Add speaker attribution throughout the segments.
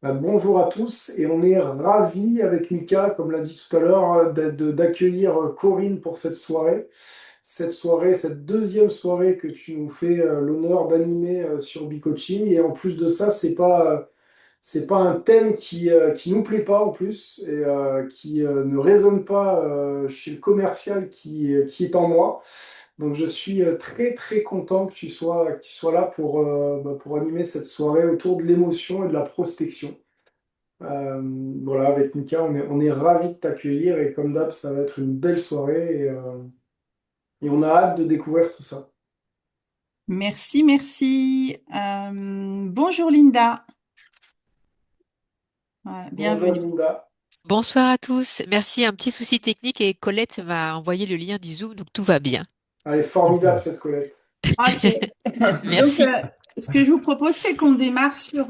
Speaker 1: Bonjour à tous et on est ravis avec Mika, comme l'a dit tout à l'heure, d'accueillir Corinne pour cette soirée. Cette soirée, cette deuxième soirée que tu nous fais l'honneur d'animer sur Coaching. Et en plus de ça, c'est pas un thème qui nous plaît pas en plus et qui ne résonne pas chez le commercial qui est en moi. Donc je suis très très content que tu sois là pour animer cette soirée autour de l'émotion et de la prospection. Voilà, avec Mika, on est ravis de t'accueillir et comme d'hab, ça va être une belle soirée et on a hâte de découvrir tout ça.
Speaker 2: Merci, merci. Bonjour Linda. Voilà,
Speaker 1: Bonjour
Speaker 2: bienvenue.
Speaker 1: Linda.
Speaker 3: Bonsoir à tous. Merci. Un petit souci technique et Colette m'a envoyé le lien du Zoom, donc tout va bien.
Speaker 1: Elle est formidable cette Colette.
Speaker 2: Ok. Donc,
Speaker 3: Merci.
Speaker 2: ce que je vous propose, c'est qu'on démarre sur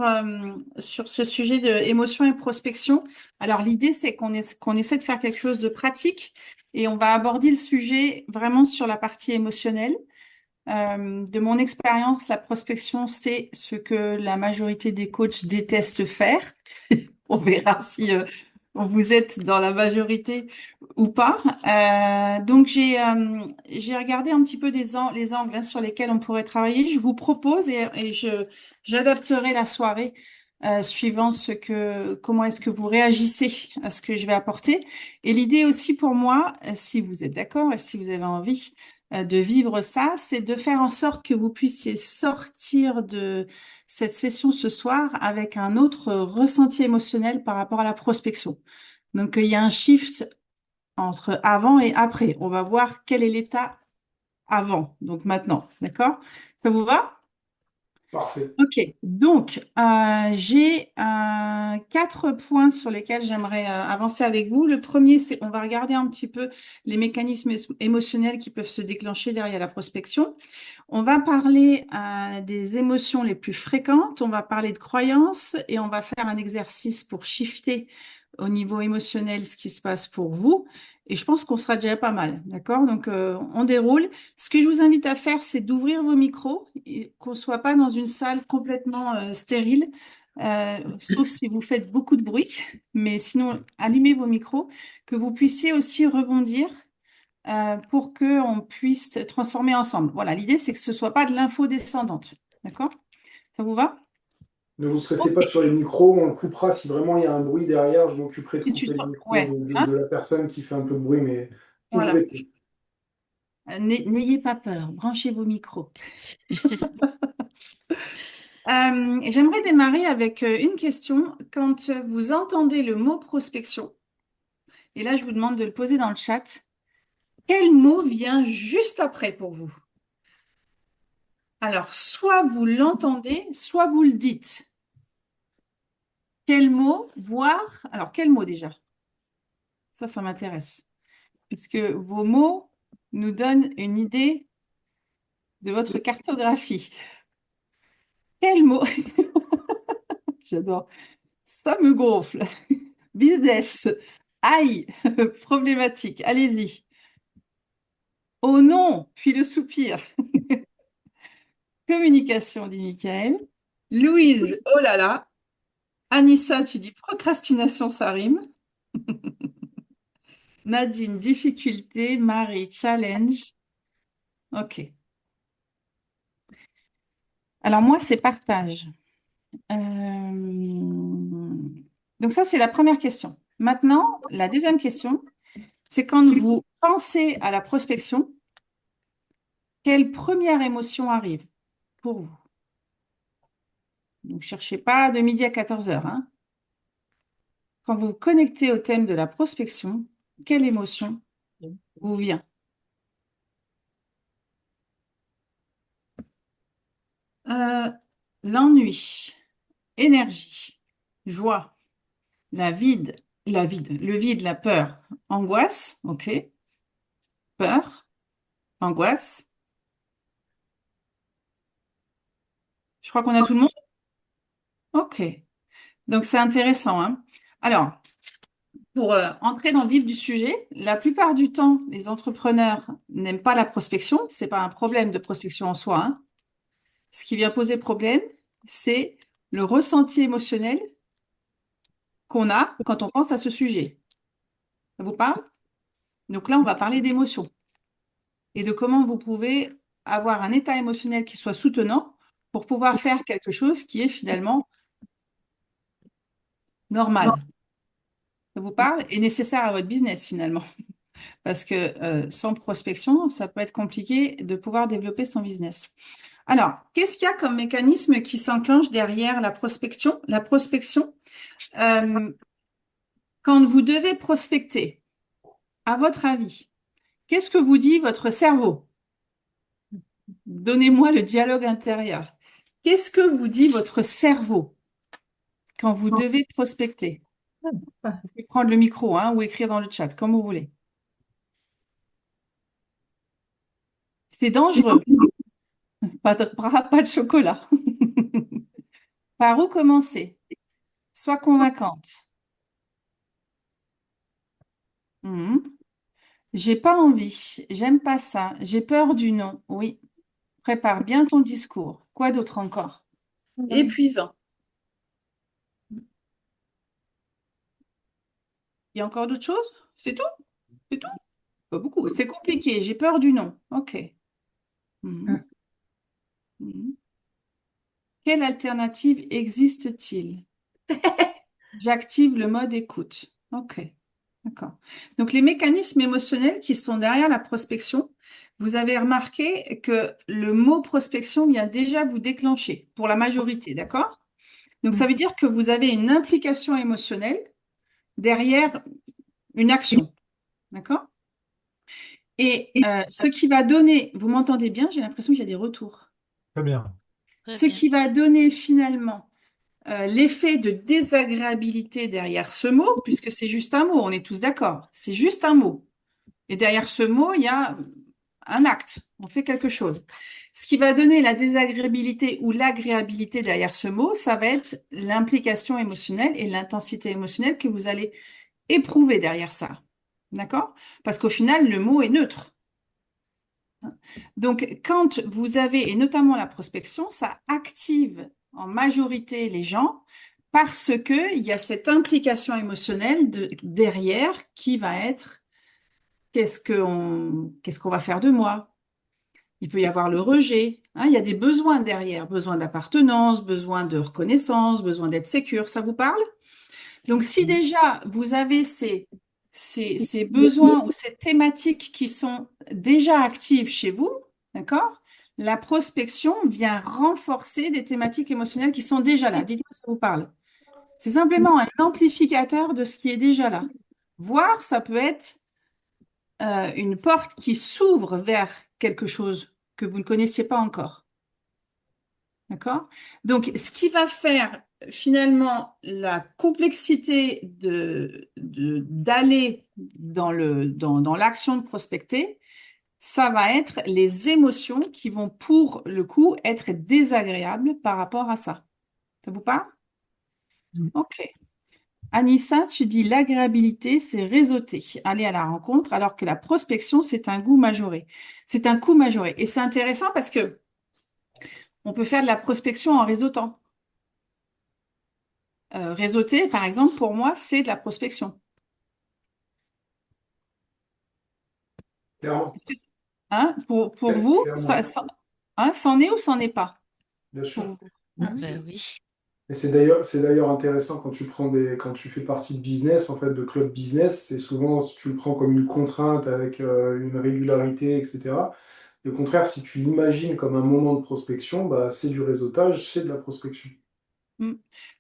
Speaker 2: ce sujet de émotion et prospection. Alors, l'idée, c'est qu'on essaie de faire quelque chose de pratique et on va aborder le sujet vraiment sur la partie émotionnelle. De mon expérience, la prospection, c'est ce que la majorité des coachs détestent faire. On verra si vous êtes dans la majorité ou pas. Donc j'ai regardé un petit peu les angles, hein, sur lesquels on pourrait travailler. Je vous propose j'adapterai la soirée suivant comment est-ce que vous réagissez à ce que je vais apporter. Et l'idée aussi pour moi, si vous êtes d'accord et si vous avez envie de vivre ça, c'est de faire en sorte que vous puissiez sortir de cette session ce soir avec un autre ressenti émotionnel par rapport à la prospection. Donc, il y a un shift entre avant et après. On va voir quel est l'état avant, donc maintenant. D'accord? Ça vous va?
Speaker 1: Parfait.
Speaker 2: Ok, donc j'ai quatre points sur lesquels j'aimerais avancer avec vous. Le premier, c'est on va regarder un petit peu les mécanismes émotionnels qui peuvent se déclencher derrière la prospection. On va parler des émotions les plus fréquentes, on va parler de croyances et on va faire un exercice pour shifter au niveau émotionnel ce qui se passe pour vous. Et je pense qu'on sera déjà pas mal, d'accord? Donc, on déroule. Ce que je vous invite à faire, c'est d'ouvrir vos micros, et qu'on soit pas dans une salle complètement stérile, sauf si vous faites beaucoup de bruit. Mais sinon, allumez vos micros, que vous puissiez aussi rebondir pour qu'on puisse transformer ensemble. Voilà, l'idée, c'est que ce soit pas de l'info descendante. D'accord? Ça vous va?
Speaker 1: Ne vous stressez pas
Speaker 2: Ok.
Speaker 1: sur les micros, on le coupera si vraiment il y a un bruit derrière. Je m'occuperai de
Speaker 2: Et tu
Speaker 1: couper le
Speaker 2: sens.
Speaker 1: micro
Speaker 2: Ouais. Hein?
Speaker 1: de la personne qui fait un peu de bruit, mais
Speaker 2: Voilà.
Speaker 1: ouvrez tout.
Speaker 2: N'ayez pas peur, branchez vos micros. J'aimerais démarrer avec une question. Quand vous entendez le mot prospection, et là je vous demande de le poser dans le chat, quel mot vient juste après pour vous? Alors, soit vous l'entendez, soit vous le dites. Quel mot, voir, alors quel mot déjà? Ça m'intéresse, puisque vos mots nous donnent une idée de votre cartographie. Quel mot? J'adore. Ça me gonfle. Business. Aïe. Problématique. Allez-y. Oh non, puis le soupir. Communication, dit Michael. Louise, oh là là. Anissa, tu dis procrastination, ça rime. Nadine, difficulté. Marie, challenge. Ok. Alors moi, c'est partage. Donc ça, c'est la première question. Maintenant, la deuxième question, c'est quand vous pensez à la prospection, quelle première émotion arrive pour vous? Donc, cherchez pas de midi à 14 heures, hein. Quand vous vous connectez au thème de la prospection, quelle émotion vous vient? Euh, L'ennui, énergie, joie, le vide, la peur, angoisse, ok, peur, angoisse. Je crois qu'on a tout le monde. Ok, donc c'est intéressant, hein. Alors, pour entrer dans le vif du sujet, la plupart du temps, les entrepreneurs n'aiment pas la prospection. C'est pas un problème de prospection en soi, hein. Ce qui vient poser problème, c'est le ressenti émotionnel qu'on a quand on pense à ce sujet. Ça vous parle? Donc là, on va parler d'émotions et de comment vous pouvez avoir un état émotionnel qui soit soutenant pour pouvoir faire quelque chose qui est finalement normal. Ça vous parle? Et nécessaire à votre business finalement. Parce que sans prospection, ça peut être compliqué de pouvoir développer son business. Alors, qu'est-ce qu'il y a comme mécanisme qui s'enclenche derrière la prospection? La prospection, euh, quand vous devez prospecter, à votre avis, qu'est-ce que vous dit votre cerveau? Donnez-moi le dialogue intérieur. Qu'est-ce que vous dit votre cerveau quand vous devez prospecter? Vous pouvez prendre le micro, hein, ou écrire dans le chat, comme vous voulez. C'est dangereux. Pas de chocolat. Par où commencer? Sois convaincante. Mhm. J'ai pas envie. J'aime pas ça. J'ai peur du non. Oui. Prépare bien ton discours. Quoi d'autre encore? Épuisant. Il y a encore d'autres choses? C'est tout? C'est tout? Pas beaucoup. C'est compliqué. J'ai peur du non. OK. Mhm. Mhm. Quelle alternative existe-t-il? J'active le mode écoute. OK. D'accord. Donc, les mécanismes émotionnels qui sont derrière la prospection, vous avez remarqué que le mot prospection vient déjà vous déclencher pour la majorité, d'accord? Donc, ça veut dire que vous avez une implication émotionnelle derrière une action, d'accord? Et ce qui va donner, vous m'entendez bien? J'ai l'impression qu'il y a des retours.
Speaker 1: Très bien.
Speaker 3: Très
Speaker 2: Ce
Speaker 3: bien.
Speaker 2: qui va donner finalement l'effet de désagréabilité derrière ce mot, puisque c'est juste un mot, on est tous d'accord, c'est juste un mot. Et derrière ce mot, il y a un acte, on fait quelque chose. Ce qui va donner la désagréabilité ou l'agréabilité derrière ce mot, ça va être l'implication émotionnelle et l'intensité émotionnelle que vous allez éprouver derrière ça. D'accord? Parce qu'au final, le mot est neutre. Donc, quand vous avez, et notamment la prospection, ça active en majorité les gens parce que il y a cette implication émotionnelle derrière qui va être qu'est-ce qu'on va faire de moi? Il peut y avoir le rejet, hein, il y a des besoins derrière, besoin d'appartenance, besoin de reconnaissance, besoin d'être sécure, ça vous parle? Donc, si déjà vous avez ces besoins ou ces thématiques qui sont déjà actives chez vous, d'accord? La prospection vient renforcer des thématiques émotionnelles qui sont déjà là. Dites-moi si ça vous parle. C'est simplement un amplificateur de ce qui est déjà là. Voire, ça peut être une porte qui s'ouvre vers quelque chose que vous ne connaissiez pas encore. D'accord? Donc, ce qui va faire finalement la complexité d'aller dans l'action de prospecter, ça va être les émotions qui vont pour le coup être désagréables par rapport à ça. Ça vous parle? Ok. Anissa, tu dis l'agréabilité, c'est réseauter, aller à la rencontre, alors que la prospection, c'est un goût majoré. C'est un coût majoré. Et c'est intéressant parce que on peut faire de la prospection en réseautant. Réseauter, par exemple, pour moi, c'est de la prospection.
Speaker 1: Clairement.
Speaker 2: Hein, pour vous,
Speaker 1: Clairement.
Speaker 2: hein, c'en est ou c'en est pas
Speaker 1: Bien
Speaker 2: pour
Speaker 1: sûr.
Speaker 2: vous?
Speaker 3: Ben oui.
Speaker 1: Et c'est d'ailleurs intéressant quand quand tu fais partie de business, en fait, de club business, c'est souvent, si tu le prends comme une contrainte avec une régularité, etc. Et au contraire, si tu l'imagines comme un moment de prospection, bah, c'est du réseautage, c'est de la prospection.
Speaker 2: Mm.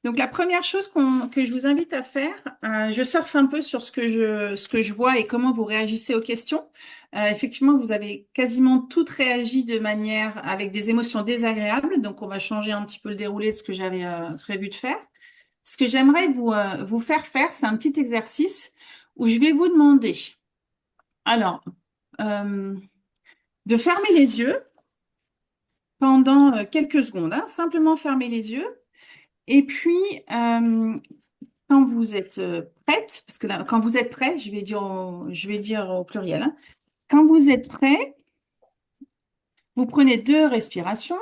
Speaker 2: Donc, la première chose que je vous invite à faire, je surfe un peu sur ce que je vois et comment vous réagissez aux questions. Effectivement, vous avez quasiment toutes réagi de manière avec des émotions désagréables. Donc, on va changer un petit peu le déroulé de ce que j'avais prévu de faire. Ce que j'aimerais vous faire faire, c'est un petit exercice où je vais vous demander, alors, euh, de fermer les yeux pendant quelques secondes, hein, simplement fermer les yeux. Et puis, quand vous êtes prête, parce que là, quand vous êtes prêt, je vais dire au pluriel, hein. Quand vous êtes prêt, vous prenez 2 respirations.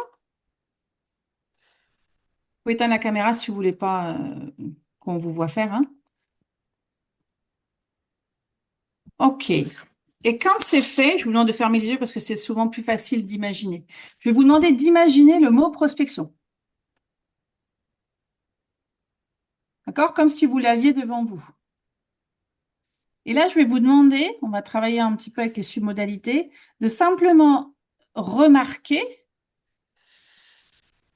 Speaker 2: Vous pouvez éteindre la caméra si vous voulez pas qu'on vous voit faire, hein. Ok. Et quand c'est fait, je vous demande de fermer les yeux parce que c'est souvent plus facile d'imaginer. Je vais vous demander d'imaginer le mot prospection. D'accord? Comme si vous l'aviez devant vous. Et là, je vais vous demander, on va travailler un petit peu avec les submodalités, de simplement remarquer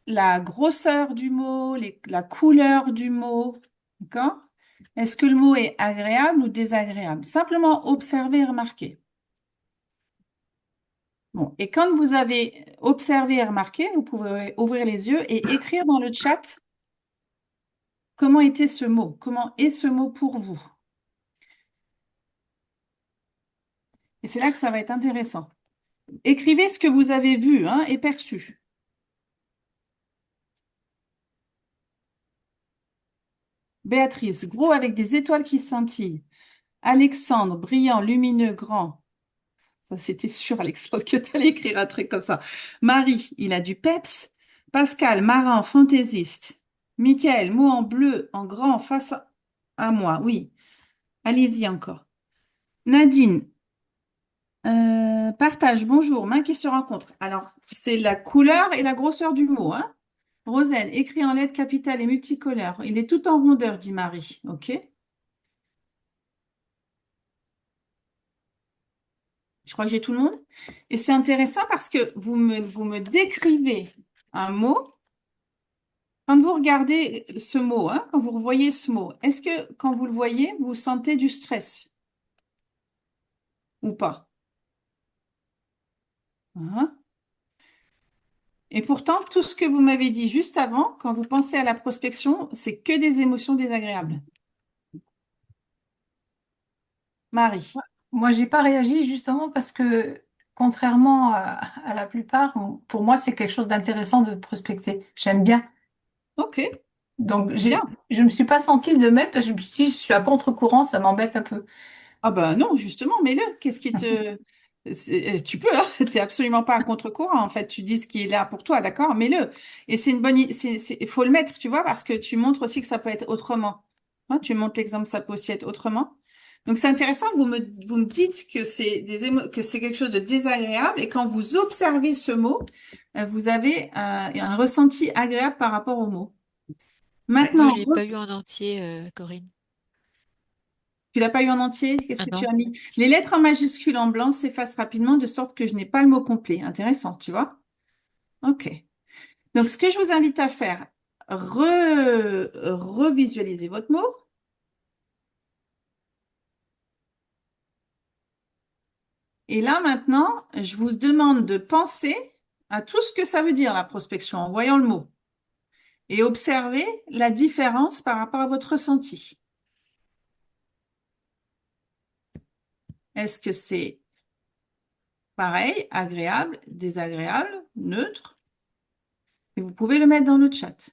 Speaker 2: la grosseur du mot, la couleur du mot. D'accord? Est-ce que le mot est agréable ou désagréable? Simplement observer et remarquer. Bon, et quand vous avez observé et remarqué, vous pouvez ouvrir les yeux et écrire dans le chat comment était ce mot, comment est ce mot pour vous. Et c'est là que ça va être intéressant. Écrivez ce que vous avez vu, hein, et perçu. Béatrice, gros avec des étoiles qui scintillent. Alexandre, brillant, lumineux, grand. Ça, c'était sûr, Alexandre, que tu allais écrire un truc comme ça. Marie, il a du peps. Pascal, marin, fantaisiste. Michael, mot en bleu, en grand, face à moi. Oui, allez-y encore. Nadine, partage, bonjour, main qui se rencontrent. Alors, c'est la couleur et la grosseur du mot, hein? Rosen, écrit en lettres capitales et multicolores. Il est tout en rondeur, dit Marie. OK? Je crois que j'ai tout le monde. Et c'est intéressant parce que vous me décrivez un mot. Quand vous regardez ce mot, hein, quand vous revoyez ce mot, est-ce que quand vous le voyez, vous sentez du stress ou pas? Hein. Et pourtant, tout ce que vous m'avez dit juste avant, quand vous pensez à la prospection, c'est que des émotions désagréables. Marie.
Speaker 4: Moi, j'ai pas réagi justement parce que, contrairement à la plupart, pour moi, c'est quelque chose d'intéressant de prospecter. J'aime bien.
Speaker 2: OK,
Speaker 4: Donc,
Speaker 2: bien.
Speaker 4: je me suis pas sentie de même parce que je me suis dit, je suis à contre-courant, ça m'embête un peu.
Speaker 2: Ah ben non, justement, mets-le. Qu'est-ce qui te... Tu peux, hein, t'es absolument pas à contre-courant. En fait, tu dis ce qui est là pour toi, d'accord? Mets-le. Et c'est une bonne... Il faut le mettre, tu vois, parce que tu montres aussi que ça peut être autrement. Hein, tu montres l'exemple, ça peut aussi être autrement. Donc, c'est intéressant, vous me dites que c'est que c'est quelque chose de désagréable et quand vous observez ce mot, vous avez un ressenti agréable par rapport au mot.
Speaker 4: Ouais.
Speaker 3: Moi,
Speaker 2: Maintenant,
Speaker 3: je l'ai pas eu en entier, Corinne.
Speaker 2: tu l'as pas eu en entier? Qu'est-ce
Speaker 3: Ah
Speaker 2: que tu
Speaker 3: non.
Speaker 2: as mis? Les lettres en majuscule en blanc s'effacent rapidement de sorte que je n'ai pas le mot complet. Intéressant, tu vois? OK. Donc, ce que je vous invite à faire, revisualiser votre mot. Et là, maintenant, je vous demande de penser à tout ce que ça veut dire, la prospection, en voyant le mot. Et observer la différence par rapport à votre ressenti. Est-ce que c'est pareil, agréable, désagréable, neutre? Et vous pouvez le mettre dans le chat.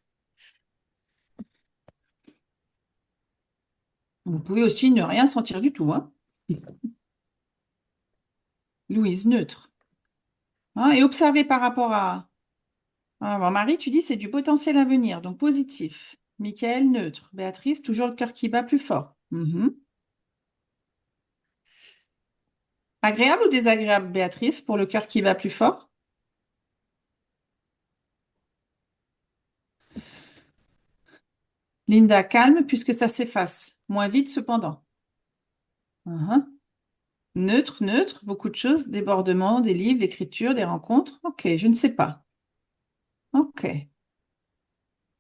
Speaker 2: Vous pouvez aussi ne rien sentir du tout, hein. Louise, neutre. Hein, et observer par rapport à... Ah, bon, Marie, tu dis c'est du potentiel à venir, donc positif. Michael, neutre. Béatrice, toujours le cœur qui bat plus fort. Mhm. Agréable ou désagréable, Béatrice, pour le cœur qui bat plus fort? Linda, calme puisque ça s'efface. Moins vite cependant. Mhm. Neutre, neutre, beaucoup de choses, débordements, des livres, l'écriture, des rencontres. Ok, je ne sais pas. Ok,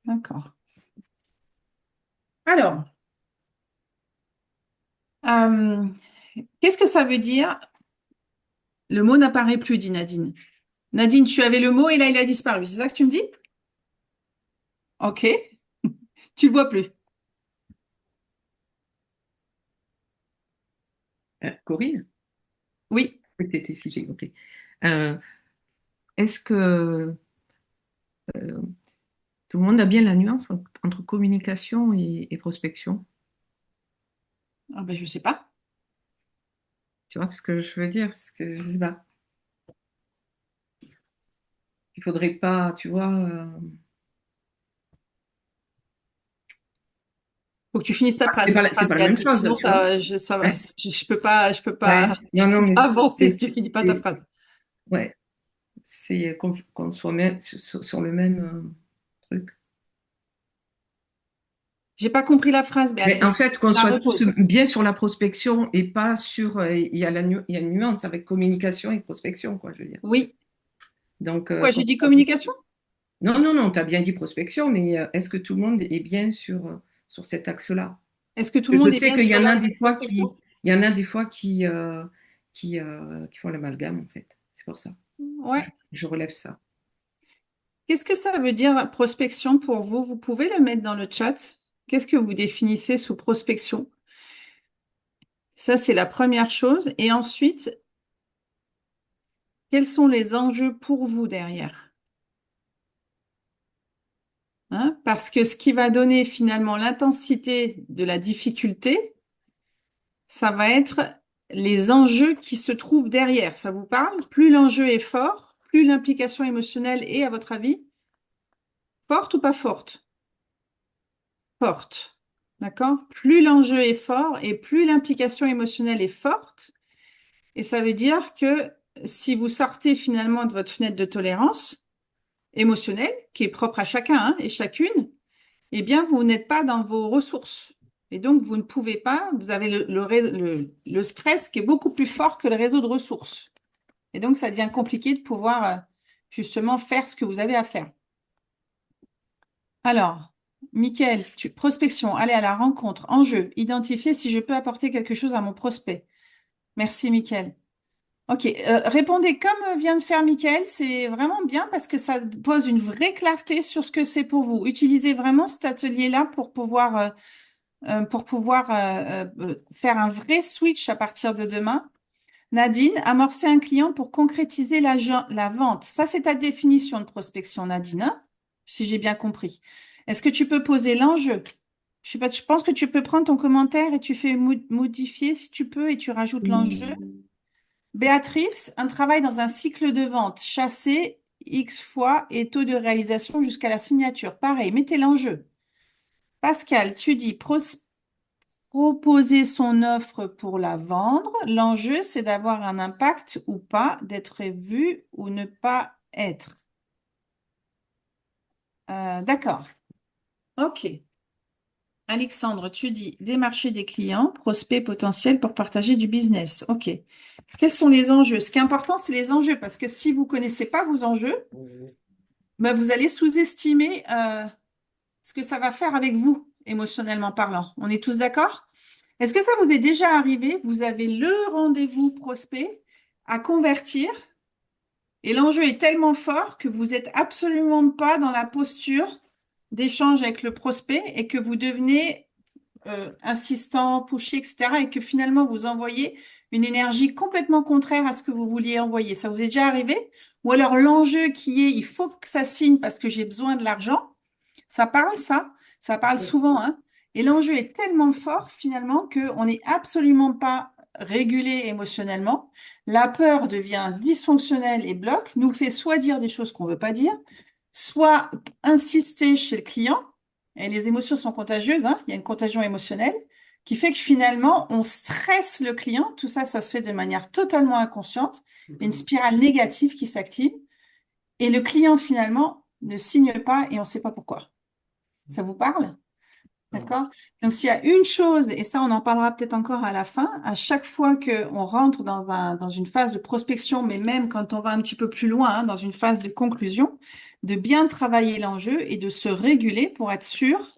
Speaker 2: d'accord. Alors, euh, qu'est-ce que ça veut dire? Le mot n'apparaît plus, dit Nadine. Nadine, tu avais le mot et là, il a disparu. C'est ça que tu me dis? Ok, tu le vois plus.
Speaker 5: Corinne?
Speaker 2: Oui.
Speaker 5: Oui, t'étais figée, ok. Euh, Est-ce que tout le monde a bien la nuance entre communication et prospection?
Speaker 2: Ah ben, je sais pas.
Speaker 5: Tu vois ce que je veux dire? Ce que je sais pas. Il faudrait pas, tu vois,
Speaker 2: Faut que tu finisses ta
Speaker 5: C'est
Speaker 2: phrase,
Speaker 5: pas la même
Speaker 2: Béatrice.
Speaker 5: chose,
Speaker 2: Sinon,
Speaker 5: tu vois.
Speaker 2: ça va,
Speaker 5: Ouais,
Speaker 2: je peux
Speaker 5: ouais.
Speaker 2: pas, je
Speaker 5: Non, non,
Speaker 2: peux
Speaker 5: mais
Speaker 2: pas avancer si
Speaker 5: c'est,
Speaker 2: tu finis pas ta
Speaker 5: c'est-
Speaker 2: phrase.
Speaker 5: ouais, c'est qu'on soit sur le même truc.
Speaker 2: J'ai pas compris la phrase,
Speaker 5: Mais en
Speaker 2: Béatrice.
Speaker 5: fait, qu'on
Speaker 2: La
Speaker 5: soit tous
Speaker 2: repose.
Speaker 5: bien sur la prospection et pas sur. Il y a une nuance avec communication et prospection, quoi, je veux dire.
Speaker 2: Oui.
Speaker 5: Donc,
Speaker 2: Quoi, j'ai dit communication?
Speaker 5: non, non, non, tu as bien dit prospection, mais est-ce que tout le monde est bien sur cet axe-là?
Speaker 2: Est-ce que tout le
Speaker 5: Je
Speaker 2: monde est
Speaker 5: sais
Speaker 2: bien
Speaker 5: qu'il y
Speaker 2: sur
Speaker 5: en a
Speaker 2: l'axe
Speaker 5: des fois
Speaker 2: prospection?
Speaker 5: il y en a des fois qui font l'amalgame, en fait. C'est pour ça.
Speaker 2: Ouais.
Speaker 5: Je relève ça.
Speaker 2: Qu'est-ce que ça veut dire prospection pour vous? Vous pouvez le mettre dans le chat. Qu'est-ce que vous définissez sous prospection? Ça, c'est la première chose. Et ensuite, quels sont les enjeux pour vous derrière? Hein? Parce que ce qui va donner finalement l'intensité de la difficulté, ça va être les enjeux qui se trouvent derrière. Ça vous parle? Plus l'enjeu est fort, plus l'implication émotionnelle est, à votre avis, forte ou pas forte? Forte. D'accord? Plus l'enjeu est fort et plus l'implication émotionnelle est forte. Et ça veut dire que si vous sortez finalement de votre fenêtre de tolérance émotionnelle, qui est propre à chacun hein, et chacune, eh bien, vous n'êtes pas dans vos ressources. Et donc, vous ne pouvez pas, vous avez le stress qui est beaucoup plus fort que le réseau de ressources. Et donc, ça devient compliqué de pouvoir justement faire ce que vous avez à faire. Alors, Mickaël, prospection, aller à la rencontre, enjeu, identifier si je peux apporter quelque chose à mon prospect. Merci, Mickaël. Ok, répondez comme vient de faire Mickaël, c'est vraiment bien parce que ça pose une vraie clarté sur ce que c'est pour vous. Utilisez vraiment cet atelier-là pour pouvoir faire un vrai switch à partir de demain. Nadine, amorcer un client pour concrétiser la vente. Ça, c'est ta définition de prospection, Nadine, hein, si j'ai bien compris. Est-ce que tu peux poser l'enjeu? Je sais pas, je pense que tu peux prendre ton commentaire et tu fais modifier si tu peux et tu rajoutes l'enjeu. Béatrice, un travail dans un cycle de vente, chasser X fois et taux de réalisation jusqu'à la signature. Pareil, mettez l'enjeu. Pascal, tu dis proposer son offre pour la vendre. L'enjeu, c'est d'avoir un impact ou pas, d'être vu ou ne pas être. D'accord. OK. Alexandre, tu dis démarcher des clients, prospects potentiels pour partager du business. OK. Quels sont les enjeux? Ce qui est important, c'est les enjeux, parce que si vous ne connaissez pas vos enjeux, ben, vous allez sous-estimer ce que ça va faire avec vous, émotionnellement parlant. On est tous d'accord? Est-ce que ça vous est déjà arrivé? Vous avez le rendez-vous prospect à convertir et l'enjeu est tellement fort que vous n'êtes absolument pas dans la posture d'échange avec le prospect et que vous devenez insistant, pushy, etc. et que finalement vous envoyez une énergie complètement contraire à ce que vous vouliez envoyer. Ça vous est déjà arrivé? Ou alors l'enjeu qui est il faut que ça signe parce que j'ai besoin de l'argent, ça parle ça? Ça parle souvent, hein? Et l'enjeu est tellement fort finalement qu'on n'est absolument pas régulé émotionnellement. La peur devient dysfonctionnelle et bloque, nous fait soit dire des choses qu'on ne veut pas dire, soit insister chez le client. Et les émotions sont contagieuses, hein, il y a une contagion émotionnelle qui fait que finalement on stresse le client. Tout ça, ça se fait de manière totalement inconsciente. Une spirale négative qui s'active et le client finalement ne signe pas et on ne sait pas pourquoi. Ça vous parle? D'accord? Donc, s'il y a une chose, et ça, on en parlera peut-être encore à la fin, à chaque fois qu'on rentre dans une phase de prospection, mais même quand on va un petit peu plus loin, hein, dans une phase de conclusion, de bien travailler l'enjeu et de se réguler pour être sûr,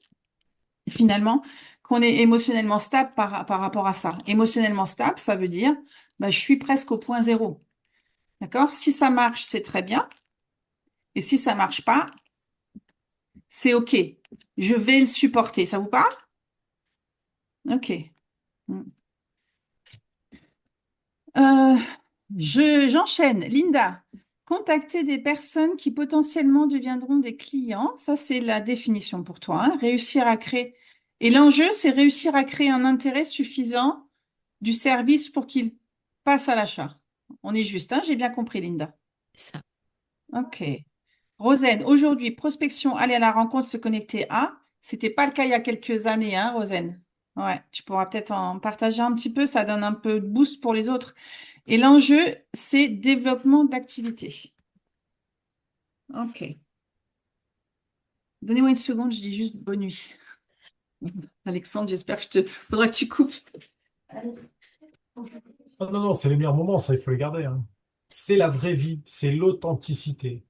Speaker 2: finalement, qu'on est émotionnellement stable par rapport à ça. Émotionnellement stable, ça veut dire, bah, je suis presque au point zéro. D'accord? Si ça marche, c'est très bien. Et si ça marche pas, c'est OK. Je vais le supporter. Ça vous parle? OK. Euh, j'enchaîne. Linda, contacter des personnes qui potentiellement deviendront des clients. Ça, c'est la définition pour toi, hein. Réussir à créer. Et l'enjeu, c'est réussir à créer un intérêt suffisant du service pour qu'il passe à l'achat. On est juste, hein, j'ai bien compris, Linda.
Speaker 3: Ça.
Speaker 2: OK. Rosen, aujourd'hui, prospection, aller à la rencontre, se connecter à. C'était pas le cas il y a quelques années, hein, Rosane? Ouais, tu pourras peut-être en partager un petit peu, ça donne un peu de boost pour les autres. Et l'enjeu, c'est développement de l'activité. Ok. Donnez-moi une seconde, je dis juste bonne nuit. Alexandre, j'espère que faudra que tu coupes.
Speaker 6: Ah non, non, c'est les meilleurs moments, ça, il faut les garder, hein. C'est la vraie vie, c'est l'authenticité.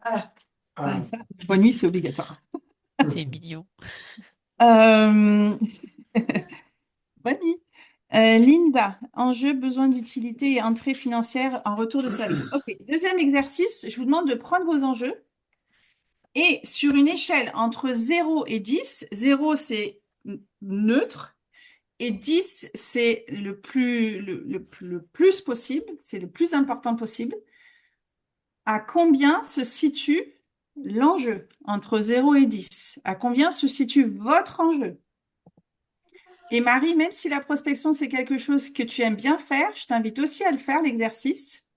Speaker 2: Voilà.
Speaker 1: Ah,
Speaker 2: Ça, bonne nuit, c'est obligatoire.
Speaker 3: C'est mignon.
Speaker 2: Euh, Bonne nuit. Linda, enjeu, besoin d'utilité et entrée financière en retour de service. Ok, deuxième exercice, je vous demande de prendre vos enjeux et sur une échelle entre 0 et 10, 0 c'est neutre et 10 c'est le plus possible, c'est le plus important possible. À combien se situe l'enjeu entre 0 et 10? À combien se situe votre enjeu? Et Marie, même si la prospection, c'est quelque chose que tu aimes bien faire, je t'invite aussi à le faire, l'exercice,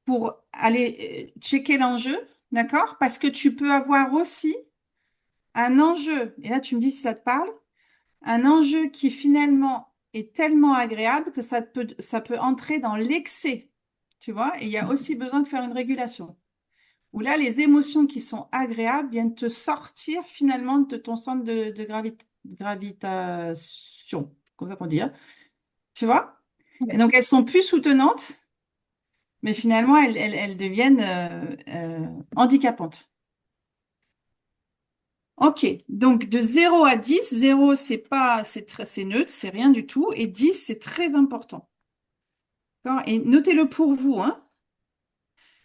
Speaker 2: pour aller checker l'enjeu, d'accord? Parce que tu peux avoir aussi un enjeu, et là tu me dis si ça te parle, un enjeu qui finalement est tellement agréable que ça peut entrer dans l'excès, tu vois? Et il y a aussi besoin de faire une régulation. Où là, les émotions qui sont agréables viennent te sortir finalement de ton centre de gravitation, comme ça qu'on dit, hein. Tu vois? Et
Speaker 4: Ouais.
Speaker 2: donc, elles sont plus soutenantes, mais finalement, elles deviennent handicapantes. Ok, donc de 0 à 10, 0 c'est pas, c'est neutre, c'est rien du tout, et 10 c'est très important. D'accord. Et notez-le pour vous, hein.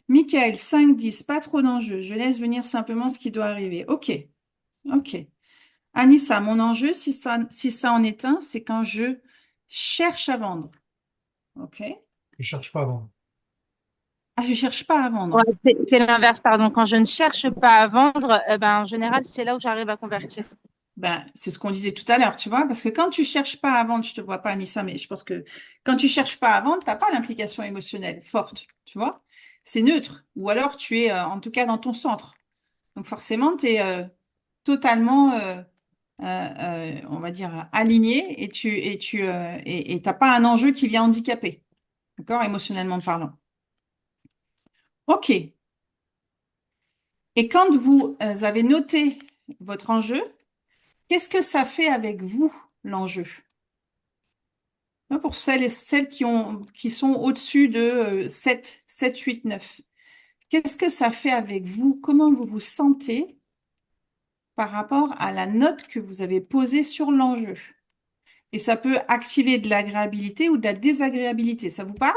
Speaker 2: Michael, 5, 10, pas trop d'enjeux, je laisse venir simplement ce qui doit arriver. Ok, ok. Anissa, mon enjeu, si ça en est un, c'est quand je cherche à vendre. Ok.
Speaker 6: Je cherche pas avant.
Speaker 2: Ah, je cherche pas à
Speaker 7: Ouais,
Speaker 2: vendre.
Speaker 7: c'est l'inverse, pardon. Quand je ne cherche pas à vendre, ben, en général, c'est là où j'arrive à convertir.
Speaker 2: Ben, c'est ce qu'on disait tout à l'heure, tu vois, parce que quand tu cherches pas à vendre, je te vois pas, Anissa, mais je pense que quand tu cherches pas à vendre, t'as pas l'implication émotionnelle forte, tu vois. C'est neutre. Ou alors tu es, en tout cas, dans ton centre. Donc forcément, tu es totalement, on va dire, aligné et t'as pas un enjeu qui vient handicaper, d'accord, émotionnellement parlant. Ok. Et quand vous avez noté votre enjeu, qu'est-ce que ça fait avec vous, l'enjeu? Pour celles qui sont au-dessus de 7, 8, 9. Qu'est-ce que ça fait avec vous? Comment vous vous sentez par rapport à la note que vous avez posée sur l'enjeu? Et ça peut activer de l'agréabilité ou de la désagréabilité. Ça vous parle?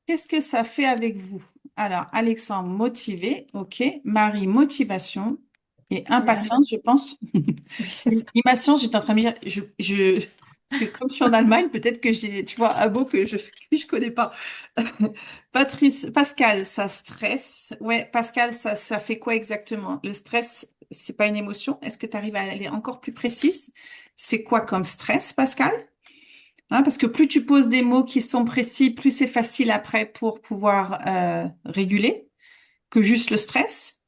Speaker 2: Qu'est-ce que ça fait avec vous? Alors, Alexandre, motivé, ok. Marie, motivation. Et
Speaker 4: Oui,
Speaker 2: impatience, je pense.
Speaker 4: oui, c'est ça.
Speaker 2: Impatience, j'étais en train de me dire, parce que comme je suis en Allemagne, peut-être que j'ai, tu vois, un mot que je connais pas. Pascal, ça stresse. Ouais, Pascal, ça fait quoi exactement? Le stress, c'est pas une émotion. Est-ce que tu arrives à aller encore plus précise? C'est quoi comme stress, Pascal? Hein, parce que plus tu poses des mots qui sont précis, plus c'est facile après pour pouvoir réguler que juste le stress.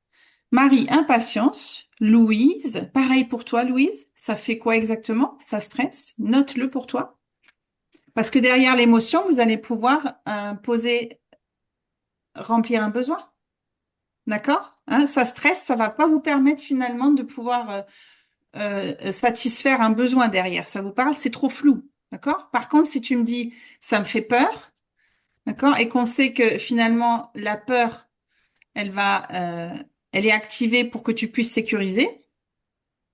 Speaker 2: Marie, impatience. Louise, pareil pour toi, Louise. Ça fait quoi exactement? Ça stresse. Note-le pour toi. Parce que derrière l'émotion, vous allez pouvoir remplir un besoin. D'accord? Hein, ça stresse, ça va pas vous permettre finalement de pouvoir satisfaire un besoin derrière. Ça vous parle? C'est trop flou. D'accord? Par contre, si tu me dis, ça me fait peur, d'accord? Et qu'on sait que finalement, la peur, elle va, elle est activée pour que tu puisses sécuriser.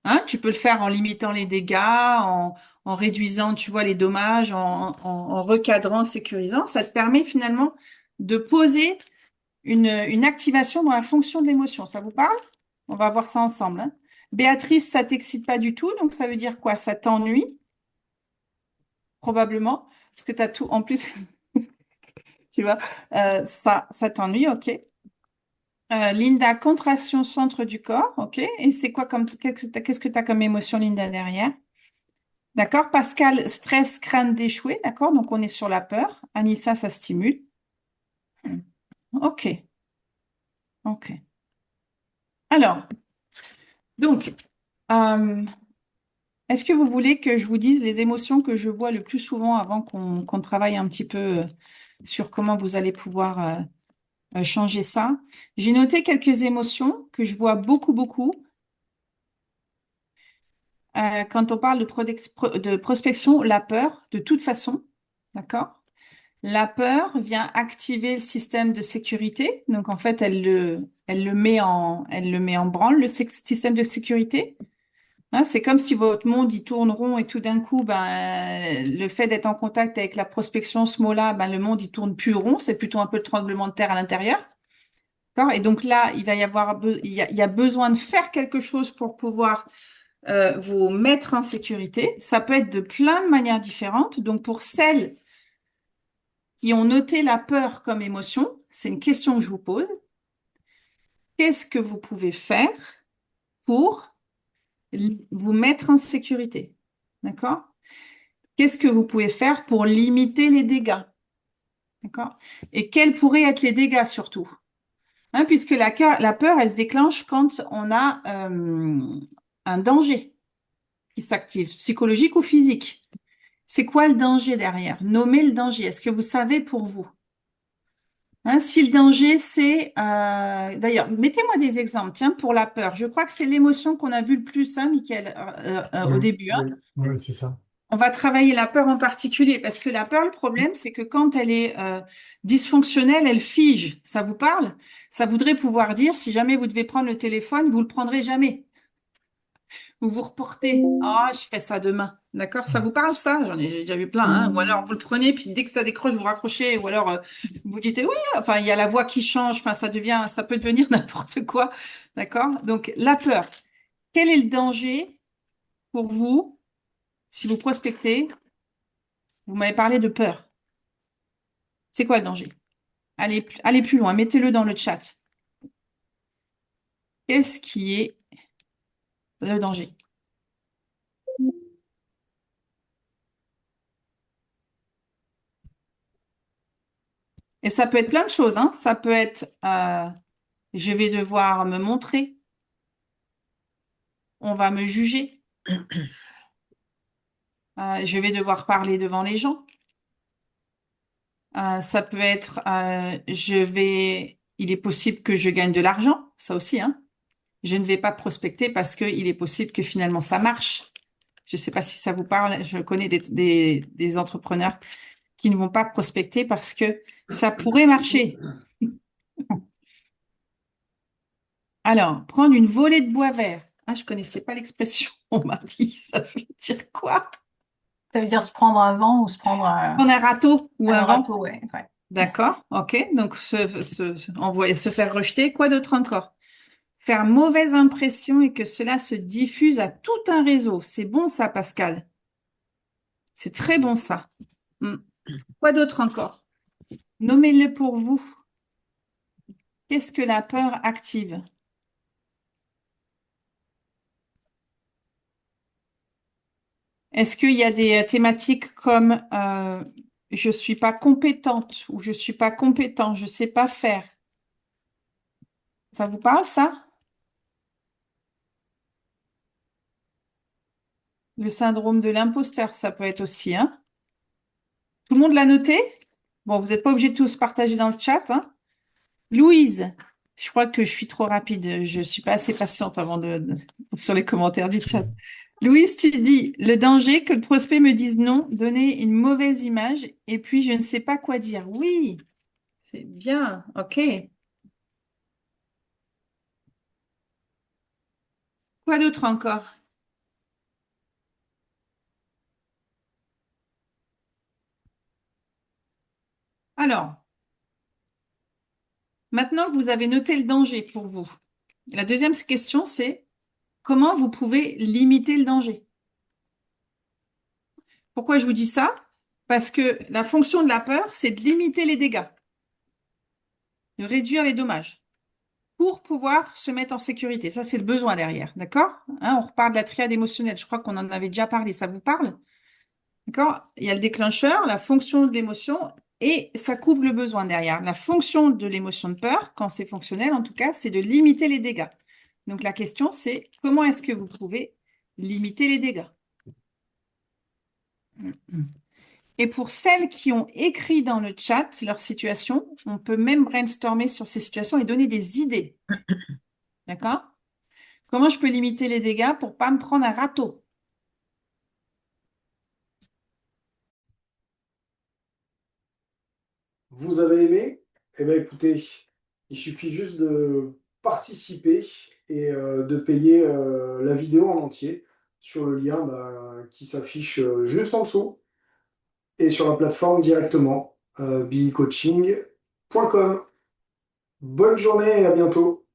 Speaker 2: Hein, tu peux le faire en limitant les dégâts, en réduisant, tu vois, les dommages, en recadrant, sécurisant. Ça te permet finalement de poser une activation dans la fonction de l'émotion. Ça vous parle? On va voir ça ensemble, hein. Béatrice, ça t'excite pas du tout, donc ça veut dire quoi? Ça t'ennuie, probablement, parce que tu as tout en plus, tu vois, ça t'ennuie, ok. Linda, contraction centre du corps, ok. Et c'est quoi qu'est-ce que tu as comme émotion, Linda, derrière? D'accord? Pascal, stress, crainte d'échouer. D'accord? Donc, on est sur la peur. Anissa, ça stimule. OK. OK. Alors, donc, euh, est-ce que vous voulez que je vous dise les émotions que je vois le plus souvent avant qu'on travaille un petit peu sur comment vous allez pouvoir changer ça? J'ai noté quelques émotions que je vois beaucoup, beaucoup quand on parle de prospection, la peur, de toute façon. D'accord? La peur vient activer le système de sécurité. Donc, en fait, elle le met en branle, système de sécurité. Hein, c'est comme si votre monde y tourne rond et tout d'un coup, ben, le fait d'être en contact avec la prospection, ce mot-là, ben, le monde y tourne plus rond. C'est plutôt un peu de tremblement de terre à l'intérieur. D'accord? Et donc là, il va y avoir, il y a besoin de faire quelque chose pour pouvoir vous mettre en sécurité. Ça peut être de plein de manières différentes. Donc, pour celles qui ont noté la peur comme émotion, c'est une question que je vous pose. Qu'est-ce que vous pouvez faire pour vous mettre en sécurité? D'accord? Qu'est-ce que vous pouvez faire pour limiter les dégâts? D'accord? Et quels pourraient être les dégâts surtout? Hein, puisque la peur, elle se déclenche quand on a un danger qui s'active, psychologique ou physique. C'est quoi le danger derrière? Nommez le danger. Est-ce que vous savez pour vous? Hein, si le danger, c'est... d'ailleurs, mettez-moi des exemples, tiens, pour la peur. Je crois que c'est l'émotion qu'on a vue le plus, hein, Mickaël, au début. Hein.
Speaker 6: Oui, c'est ça.
Speaker 2: On va travailler la peur en particulier, parce que la peur, le problème, c'est que quand elle est dysfonctionnelle, elle fige. Ça vous parle? Ça voudrait pouvoir dire, si jamais vous devez prendre le téléphone, vous le prendrez jamais. Vous vous reportez. Ah, je ferai ça demain. D'accord? Ça vous parle, ça? J'en ai déjà vu plein, hein. Ou alors, vous le prenez, puis dès que ça décroche, vous raccrochez. Ou alors, vous dites, oui, enfin, il y a la voix qui change. Enfin, ça peut devenir n'importe quoi. D'accord? Donc, la peur. Quel est le danger pour vous si vous prospectez? Vous m'avez parlé de peur. C'est quoi le danger? Allez plus loin. Mettez-le dans le chat. Qu'est-ce qui est le danger? Et ça peut être plein de choses, hein. Ça peut être, je vais devoir me montrer, on va me juger, je vais devoir parler devant les gens. Ça peut être, il est possible que je gagne de l'argent, ça aussi, hein. Je ne vais pas prospecter parce qu'il est possible que finalement ça marche. Je ne sais pas si ça vous parle. Je connais des entrepreneurs qui ne vont pas prospecter parce que ça pourrait marcher. Alors, prendre une volée de bois vert. Ah, je connaissais pas l'expression. On m'a dit, ça veut dire quoi?
Speaker 4: Ça veut dire se prendre un vent ou se prendre
Speaker 2: Prendre un râteau ou un vent.
Speaker 4: râteau, ouais.
Speaker 2: D'accord, ok. Donc, se faire rejeter. Quoi d'autre encore? Faire mauvaise impression et que cela se diffuse à tout un réseau. C'est bon ça, Pascal. C'est très bon ça. Quoi d'autre encore? Nommez-le pour vous. Qu'est-ce que la peur active? Est-ce qu'il y a des thématiques comme je suis pas compétente ou je suis pas compétent, je sais pas faire? Ça vous parle, ça? Le syndrome de l'imposteur, ça peut être aussi, hein? Tout le monde l'a noté? Bon, vous n'êtes pas obligé de tous partager dans le chat, hein? Louise, je crois que je suis trop rapide, je suis pas assez patiente avant sur les commentaires du chat. Louise, tu dis le danger que le prospect me dise non, donner une mauvaise image et puis je ne sais pas quoi dire. Oui, c'est bien, ok. Quoi d'autre encore? Alors, maintenant que vous avez noté le danger pour vous, la deuxième question, c'est comment vous pouvez limiter le danger? Pourquoi je vous dis ça? Parce que la fonction de la peur, c'est de limiter les dégâts, de réduire les dommages. pour pouvoir se mettre en sécurité. Ça, c'est le besoin derrière, d'accord? Hein, on reparle de la triade émotionnelle. Je crois qu'on en avait déjà parlé. Ça vous parle? D'accord? Il y a le déclencheur, la fonction de l'émotion, et ça couvre le besoin derrière. La fonction de l'émotion de peur, quand c'est fonctionnel en tout cas, c'est de limiter les dégâts. Donc la question, c'est comment est-ce que vous pouvez limiter les dégâts? Et pour celles qui ont écrit dans le chat leur situation, on peut même brainstormer sur ces situations et donner des idées. D'accord? Comment je peux limiter les dégâts pour pas me prendre un râteau?
Speaker 1: Vous avez aimé? Eh bien, écoutez, il suffit juste de participer et de payer la vidéo en entier sur le lien qui s'affiche juste en dessous et sur la plateforme directement, bicoaching.com. Bonne journée et à bientôt.